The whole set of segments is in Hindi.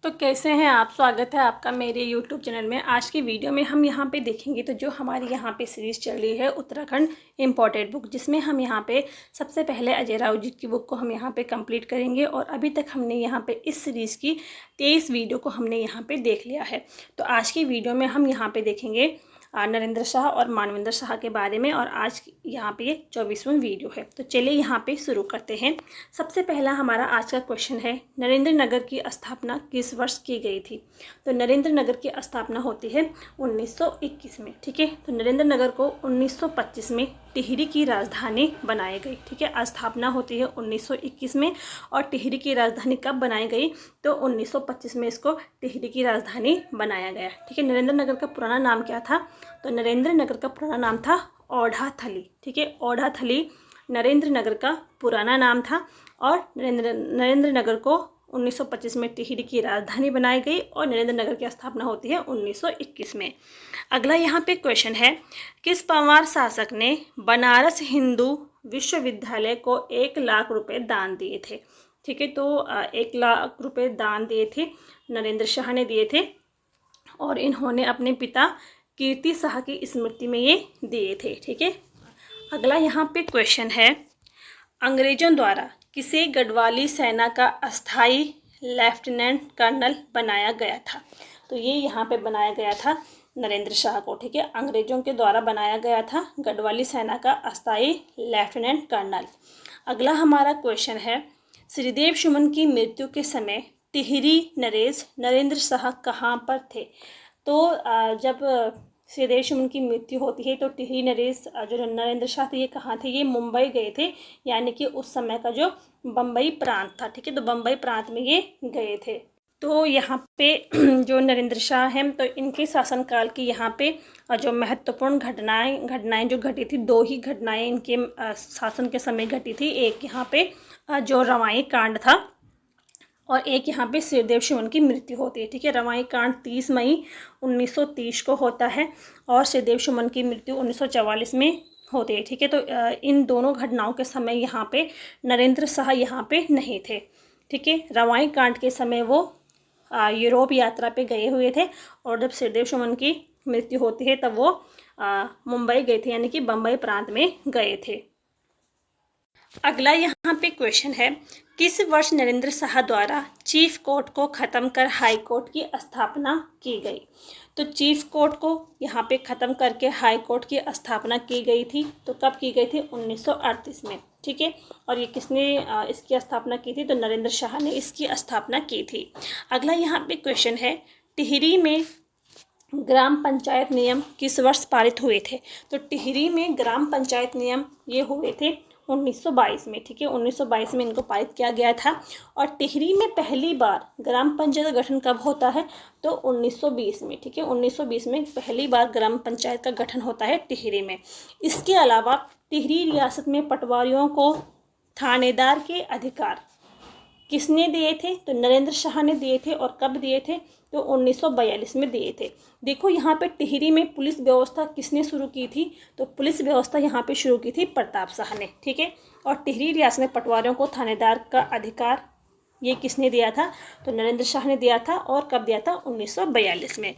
तो कैसे हैं आप। स्वागत है आपका मेरे YouTube चैनल में। आज की वीडियो में हम यहाँ पे देखेंगे तो जो हमारी यहाँ पे सीरीज़ चल रही है उत्तराखंड इम्पोर्टेड बुक, जिसमें हम यहाँ पे सबसे पहले अजय राव जी की बुक को हम यहाँ पे कंप्लीट करेंगे। और अभी तक हमने यहाँ पे इस सीरीज़ की 23 वीडियो को हमने यहाँ पे देख लिया है। तो आज की वीडियो में हम यहाँ पे देखेंगे नरेंद्र शाह और मानवेंद्र शाह के बारे में, और आज यहाँ पे ये 24वां वीडियो है। तो चलिए यहाँ पे शुरू करते हैं। सबसे पहला हमारा आज का क्वेश्चन है, नरेंद्र नगर की स्थापना किस वर्ष की गई थी। तो नरेंद्र नगर की स्थापना होती है 1921 में। ठीक है, तो नरेंद्र नगर को 1925 में टिहरी की राजधानी बनाई गई। ठीक है, स्थापना होती है 1921 में, और टिहरी की राजधानी कब बनाई गई, तो 1925 में इसको टिहरी की राजधानी बनाया गया। ठीक है, नरेंद्र नगर का पुराना नाम क्या था, तो नरेंद्र नगर का पुराना नाम था औढ़ाथली। ठीक है, औढ़ाथली नरेंद्र नगर का पुराना नाम था, और नरेंद्र नगर को 1925 में टिहरी की राजधानी बनाई गई, और नरेंद्र नगर की स्थापना होती है 1921 में। अगला यहाँ पे क्वेश्चन है, किस पंवार शासक ने बनारस हिंदू विश्वविद्यालय को 1 लाख रुपए दान दिए थे। ठीक है, तो 1 लाख रुपए दान दिए थे, नरेंद्र शाह ने दिए थे, और इन्होंने अपने पिता कीर्ति शाह की स्मृति में ये दिए थे। ठीक है, अगला यहाँ पे क्वेश्चन है, अंग्रेजों द्वारा किसे गढ़वाली सेना का अस्थाई लेफ्टिनेंट कर्नल बनाया गया था। तो ये यहाँ पे बनाया गया था नरेंद्र शाह को। ठीक है, अंग्रेजों के द्वारा बनाया गया था गढ़वाली सेना का अस्थाई लेफ्टिनेंट कर्नल। अगला हमारा क्वेश्चन है, श्रीदेव सुमन की मृत्यु के समय टिहरी नरेश नरेंद्र शाह कहाँ पर थे। तो जब श्रीदेव सुमन की मृत्यु होती है तो टिहरी नरेश जो नरेंद्र शाह थे ये कहाँ थे, ये मुंबई गए थे, यानी कि उस समय का जो बम्बई प्रांत था। ठीक है, तो बम्बई प्रांत में ये गए थे। तो यहाँ पे जो नरेंद्र शाह हैं, तो इनके शासनकाल की यहाँ पे जो महत्वपूर्ण घटनाएं जो घटी थी, 2 ही घटनाएं इनके शासन के समय घटी थी। एक यहाँ पे जो रवाई कांड था, और एक यहाँ पे श्रीदेव सुमन की मृत्यु होती है। ठीक है, रवाई कांड 30 मई 1930 को होता है, और श्रीदेव सुमन की मृत्यु 1944 में होती है। ठीक है, तो इन दोनों घटनाओं के समय यहाँ पे नरेंद्र शाह यहाँ पे नहीं थे। ठीक है, रवाई कांड के समय वो यूरोप यात्रा पे गए हुए थे, और जब श्रीदेव सुमन की मृत्यु होती है तब वो मुंबई गए थे, यानी कि बम्बई प्रांत में गए थे। अगला यहाँ पे क्वेश्चन है, किस वर्ष नरेंद्र शाह द्वारा चीफ कोर्ट को ख़त्म कर हाई कोर्ट की स्थापना की गई। तो चीफ कोर्ट को यहाँ पे ख़त्म करके हाई कोर्ट की स्थापना की गई थी। तो कब की गई थी, 1938 में। ठीक है, और ये किसने इसकी स्थापना की थी, तो नरेंद्र शाह ने इसकी स्थापना की थी। अगला यहाँ पे क्वेश्चन है, टिहरी में ग्राम पंचायत नियम किस वर्ष पारित हुए थे। तो टिहरी में ग्राम पंचायत नियम ये हुए थे 1922 में। ठीक है, 1922 में इनको पारित किया गया था। और टिहरी में पहली बार ग्राम पंचायत का गठन कब होता है, तो 1920 में। ठीक है, 1920 में पहली बार ग्राम पंचायत का गठन होता है टिहरी में। इसके अलावा टिहरी रियासत में पटवारियों को थानेदार के अधिकार किसने दिए थे, तो नरेंद्र शाह ने दिए थे। और कब दिए थे, तो 1942 में दिए थे। देखो यहाँ पे टिहरी में पुलिस व्यवस्था किसने शुरू की थी, तो पुलिस व्यवस्था यहाँ पे शुरू की थी प्रताप शाह ने। ठीक है, और टिहरी रियासत में पटवारियों को थानेदार का अधिकार ये किसने दिया था, तो नरेंद्र शाह ने दिया था। और कब दिया था, 1942 में।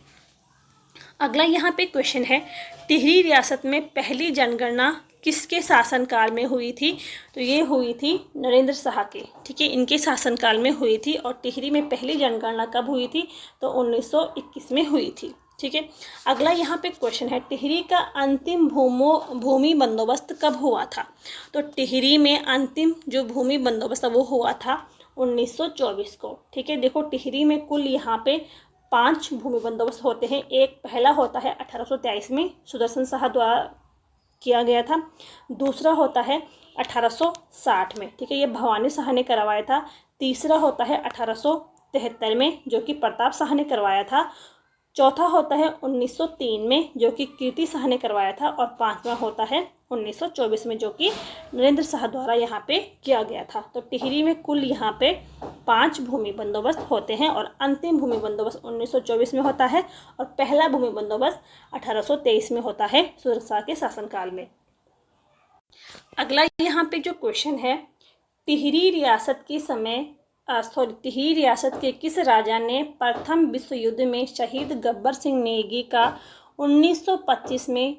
अगला यहाँ पे क्वेश्चन है, टिहरी रियासत में पहली जनगणना किसके शासनकाल में हुई थी। तो ये हुई थी नरेंद्र शाह के। ठीक है, इनके शासनकाल में हुई थी। और टिहरी में पहली जनगणना कब हुई थी, तो 1921 में हुई थी। ठीक है, अगला यहाँ पे क्वेश्चन है, टिहरी का अंतिम भूमि बंदोबस्त कब हुआ था। तो टिहरी में अंतिम जो भूमि बंदोबस्त वो हुआ था 1924 को। ठीक है, देखो टिहरी में कुल यहाँ पे 5 भूमि बंदोबस्त होते हैं। एक पहला होता है 1823 में सुदर्शन शाह द्वारा किया गया था। दूसरा होता है 1860 में। ठीक है, ये भवानी शाह ने करवाया था। तीसरा होता है 1873 में, जो कि प्रताप शाह ने करवाया था। चौथा होता है 1903 में, जो कि कीर्ति शाह ने करवाया था। और 5वां होता है 1924 में, जो कि नरेंद्र शाह द्वारा यहाँ पे किया गया था। तो टिहरी में कुल यहाँ पे 5 भूमि बंदोबस्त होते हैं, और अंतिम भूमि बंदोबस्त 1924 में होता है, और पहला भूमि बंदोबस्त 1823 में होता है सुदर्शन शाह के शासनकाल में। अगला यहाँ पे जो क्वेश्चन है, टिहरी रियासत के समय टिहरी रियासत के किस राजा ने प्रथम विश्व युद्ध में शहीद गब्बर सिंह नेगी का 1925 में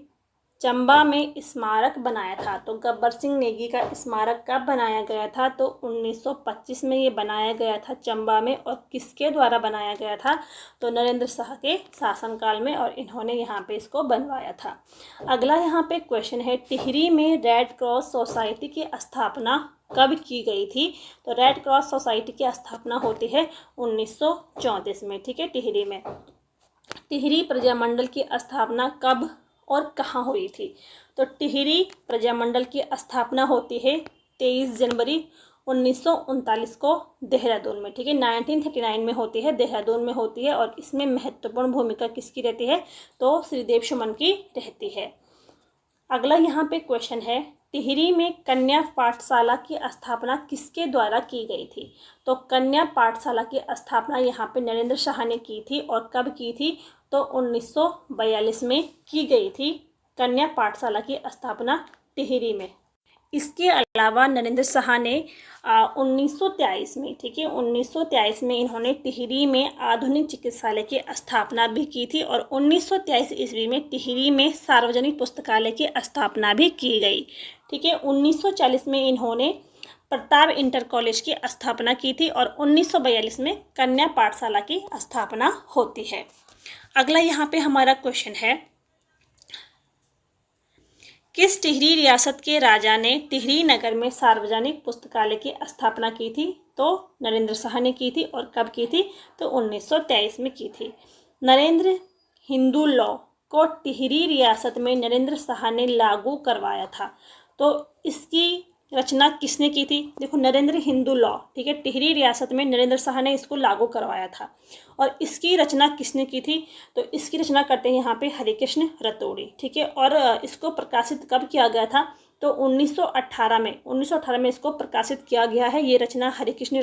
चंबा में स्मारक बनाया था? तो गब्बर सिंह नेगी का स्मारक कब बनाया गया था? तो 1925 में ये बनाया गया था चंबा में। और किसके द्वारा बनाया गया था? तो नरेंद्र शाह के शासनकाल में, और इन्होंने यहाँ पे इसको बनवाया था। अगला यहाँ पे क्वेश्चन है, टिहरी में रेड क्रॉस सोसाइटी की स्थापना कब की गई थी? तो रेड क्रॉस सोसाइटी की स्थापना होती है 1934 में। ठीक है, टिहरी में। टिहरी प्रजामंडल की स्थापना कब और कहाँ हुई थी? तो टिहरी प्रजामंडल की स्थापना होती है 23 जनवरी 1939 को देहरादून में। ठीक है, 1939 में होती है, देहरादून में होती है। और इसमें महत्वपूर्ण भूमिका किसकी रहती है? तो श्रीदेव सुमन की रहती है। अगला यहाँ पे क्वेश्चन है, टिहरी में कन्या पाठशाला की स्थापना किसके द्वारा की गई थी? तो कन्या पाठशाला की स्थापना यहाँ पे नरेंद्र शाह ने की थी। और कब की थी? तो 1942 में की गई थी कन्या पाठशाला की स्थापना टिहरी में। इसके अलावा नरेंद्र शाह ने 1923 में, ठीक है, 1923 में इन्होंने टिहरी में आधुनिक चिकित्सालय की स्थापना भी की थी। और 1923 ईस्वी में टिहरी में सार्वजनिक पुस्तकालय की स्थापना भी की गई। ठीक है, 1940 में इन्होंने प्रताप इंटर कॉलेज की स्थापना की थी। और 1942 में कन्या पाठशाला की स्थापना होती है। अगला यहाँ पे हमारा क्वेश्चन है, किस टिहरी रियासत के राजा ने टिहरी नगर में सार्वजनिक पुस्तकालय की स्थापना की थी? तो नरेंद्र शाह ने की थी। और कब की थी? तो 1923 में की थी। नरेंद्र हिंदू लॉ को टिहरी रियासत में नरेंद्र शाह ने लागू करवाया था। तो इसकी रचना किसने की थी? देखो, नरेंद्र हिंदू लॉ, ठीक है, टिहरी रियासत में नरेंद्र शाह ने इसको लागू करवाया था। और इसकी रचना किसने की थी? तो इसकी रचना करते हैं यहाँ पे हरिकृष्ण रतौड़ी। ठीक है, और इसको प्रकाशित कब किया गया था? तो 1918 में, 1918 में इसको प्रकाशित किया गया है। ये रचना हरिकृष्ण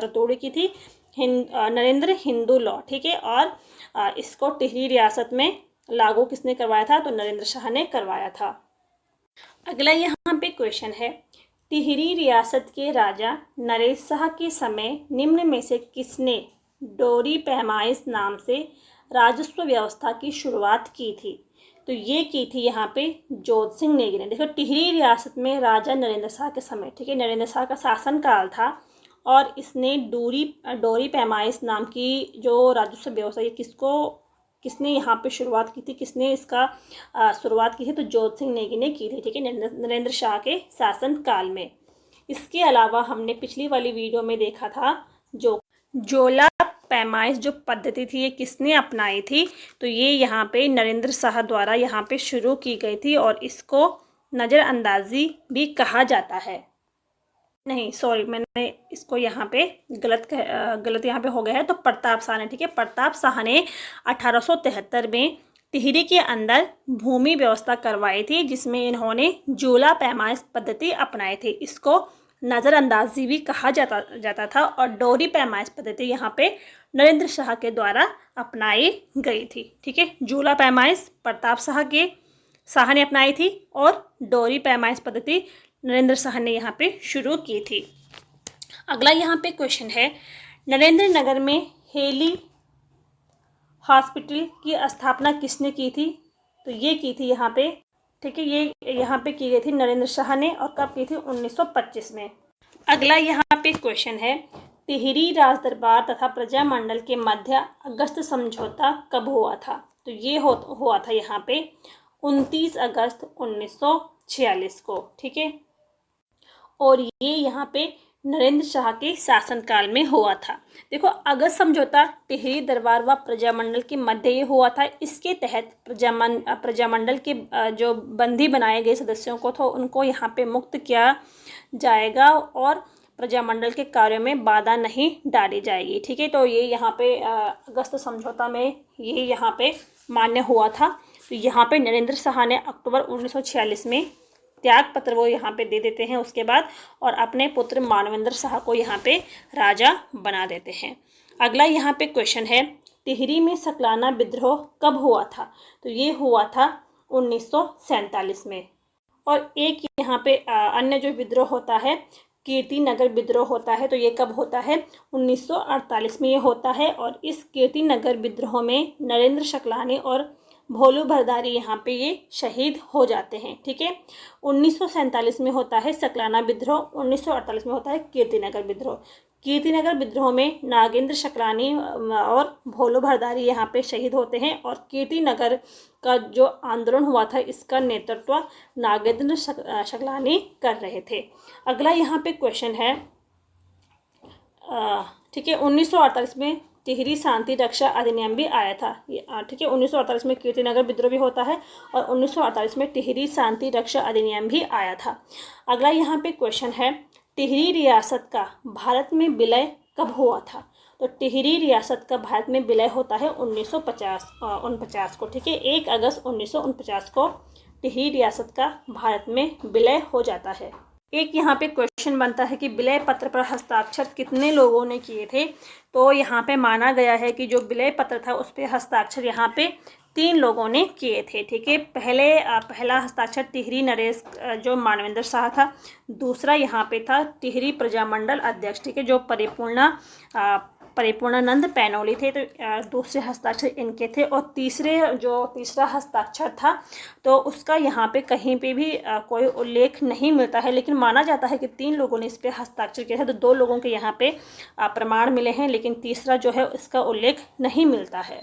रतौड़ी की थी, नरेंद्र हिंदू लॉ। ठीक है, और इसको टिहरी रियासत में लागू किसने करवाया था? तो नरेंद्र शाह ने करवाया था। अगला यहाँ पे क्वेश्चन है, टिहरी रियासत के राजा नरेश शाह के समय निम्न में से किसने डोरी पैमाइश नाम से राजस्व व्यवस्था की शुरुआत की थी? तो ये की थी यहाँ पे जोध सिंह नेगी ने। देखो, टिहरी रियासत में राजा नरेंद्र शाह के समय, ठीक है, नरेंद्र शाह का शासनकाल था। और इसने डोरी पैमाइश नाम की जो राजस्व व्यवस्था, ये किसने यहाँ पे शुरुआत की थी? किसने इसका शुरुआत की थी? तो जोध सिंह नेगी ने की थी। ठीक है, नरेंद्र शाह के शासनकाल में। इसके अलावा हमने पिछली वाली वीडियो में देखा था जो जोला पैमाइश जो पद्धति थी, ये किसने अपनाई थी? तो ये यहाँ पे नरेंद्र शाह द्वारा यहाँ पे शुरू की गई थी। और इसको नज़रअंदाजी भी कहा जाता है। नहीं, सॉरी, मैंने इसको यहाँ पे गलत यहाँ पे हो गया है। तो प्रताप शाह ने, ठीक है, प्रताप शाह ने 1873 में टिहरी के अंदर भूमि व्यवस्था करवाई थी, जिसमें इन्होंने जोला पैमाइश पद्धति अपनाई थी। इसको नज़रअंदाजी भी कहा जाता था। और डोरी पैमाइश पद्धति यहाँ पे नरेंद्र शाह के द्वारा अपनाई गई थी। ठीक है, जोला पैमाइश प्रताप शाह ने अपनाई थी। और डोरी पैमाइश पद्धति नरेंद्र शाह ने यहाँ पे शुरू की थी। अगला यहाँ पे क्वेश्चन है, नरेंद्र नगर में हेली हॉस्पिटल की स्थापना किसने की थी? तो ये की थी यहाँ पे, ठीक है, ये यहाँ पे की गई थी नरेंद्र शाह ने। और कब की थी? 1925 में। अगला यहाँ पे क्वेश्चन है, टिहरी राजदरबार तथा प्रजामंडल के मध्य अगस्त समझौता कब हुआ था? तो ये हुआ था यहाँ पे 29 अगस्त 1946 को। ठीक है, और ये यहाँ पे नरेंद्र शाह के शासनकाल में हुआ था। देखो, अगस्त समझौता टिहरी दरबार व प्रजामंडल के मध्य ये हुआ था। इसके तहत प्रजामंडल के जो बंदी बनाए गए सदस्यों को तो उनको यहाँ पे मुक्त किया जाएगा। और प्रजामंडल के कार्यों में बाधा नहीं डाली जाएगी। ठीक है, तो ये यहाँ पे अगस्त समझौता में ये यहाँ पे मान्य हुआ था। तो यहाँ पे नरेंद्र शाह ने अक्टूबर 1946 में त्याग पत्र वो यहाँ पे दे देते हैं उसके बाद, और अपने पुत्र मानवेंद्र शाह को यहाँ पे राजा बना देते हैं। अगला यहाँ पे क्वेश्चन है, टिहरी में सकलाना विद्रोह कब हुआ था? तो ये हुआ था 1947 में। और एक यहाँ पे अन्य जो विद्रोह होता है कीर्ति नगर विद्रोह होता है, तो ये कब होता है? 1948 में ये होता है। और इस कीर्ति नगर विद्रोह में नरेंद्र शकलानी और भोलू भरदारी यहाँ पे ये शहीद हो जाते हैं। ठीक है, 1947 में होता है सकलाना विद्रोह, 1948 में होता है कीर्तिनगर विद्रोह। कीर्तिनगर विद्रोह में नागेंद्र शकलानी और भोलू भरदारी यहाँ पे शहीद होते हैं। और कीर्तिनगर का जो आंदोलन हुआ था इसका नेतृत्व नागेंद्र शकलानी कर रहे थे। अगला यहाँ पे क्वेश्चन है, ठीक है, 1948 में टिहरी शांति रक्षा अधिनियम भी आया था। ठीक है, 1948 में कीर्तिनगर विद्रोह भी होता है और 1948 में टिहरी शांति रक्षा अधिनियम भी आया था। अगला यहाँ पे क्वेश्चन है, टिहरी रियासत का भारत में विलय कब हुआ था? तो टिहरी रियासत का भारत में विलय होता है 1949 को। ठीक है, 1 अगस्त 1949 को टिहरी रियासत का भारत में विलय हो जाता है। एक यहाँ पे क्वेश्चन बनता है कि विलय पत्र पर हस्ताक्षर कितने लोगों ने किए थे? तो यहाँ पे माना गया है कि जो विलय पत्र था उस पर हस्ताक्षर यहाँ पे 3 लोगों ने किए थे। ठीक है, पहला हस्ताक्षर टिहरी नरेश जो मानवेंद्र शाह था, दूसरा यहाँ पे था टिहरी प्रजामंडल अध्यक्ष, ठीक है, जो परिपूर्णानंद पैनोली थे, तो दूसरे हस्ताक्षर इनके थे। और तीसरा हस्ताक्षर था तो उसका यहाँ पे कहीं पे भी कोई उल्लेख नहीं मिलता है, लेकिन माना जाता है कि 3 लोगों ने इस पे हस्ताक्षर किया था। तो 2 लोगों के यहाँ पे प्रमाण मिले हैं, लेकिन तीसरा जो है इसका उल्लेख नहीं मिलता है।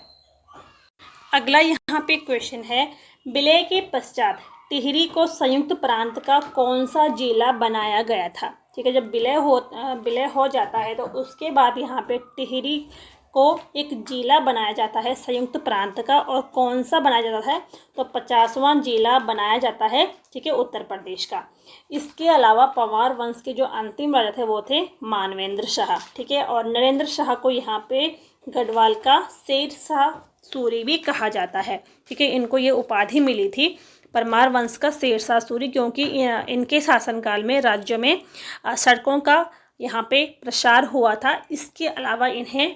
अगला यहाँ पे क्वेश्चन है, विलय के पश्चात टिहरी को संयुक्त प्रांत का कौन सा जिला बनाया गया था? ठीक है, जब विलय हो जाता है तो उसके बाद यहाँ पे टिहरी को एक जिला बनाया जाता है संयुक्त प्रांत का, और कौन सा बनाया जाता है? तो 50वां जिला बनाया जाता है। ठीक है, उत्तर प्रदेश का। इसके अलावा पवार वंश के जो अंतिम राजा थे वो थे मानवेंद्र शाह। ठीक है, और नरेंद्र शाह को यहाँ पे गढ़वाल का शेर शाह सूरी भी कहा जाता है। ठीक है, इनको ये उपाधि मिली थी परमार वंश का शेर शाह सूरी, क्योंकि इनके शासनकाल में राज्य में सड़कों का यहाँ पे प्रसार हुआ था। इसके अलावा इन्हें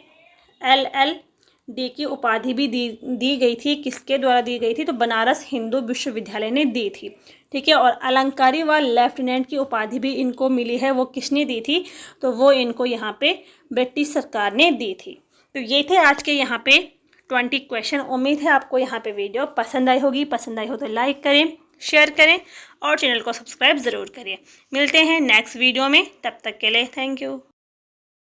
LLD की उपाधि भी दी गई थी। किसके द्वारा दी गई थी? तो बनारस हिंदू विश्वविद्यालय ने दी थी। ठीक है, और अलंकारी व लेफ्टिनेंट की उपाधि भी इनको मिली है। वो किसने दी थी? तो वो इनको यहाँ पे ब्रिटिश सरकार ने दी थी। तो ये थे आज के यहाँ पे 20 क्वेश्चन। उम्मीद है आपको यहाँ पे वीडियो पसंद आई होगी। पसंद आई हो तो लाइक करें, शेयर करें और चैनल को सब्सक्राइब ज़रूर करें। मिलते हैं नेक्स्ट वीडियो में, तब तक के लिए थैंक यू।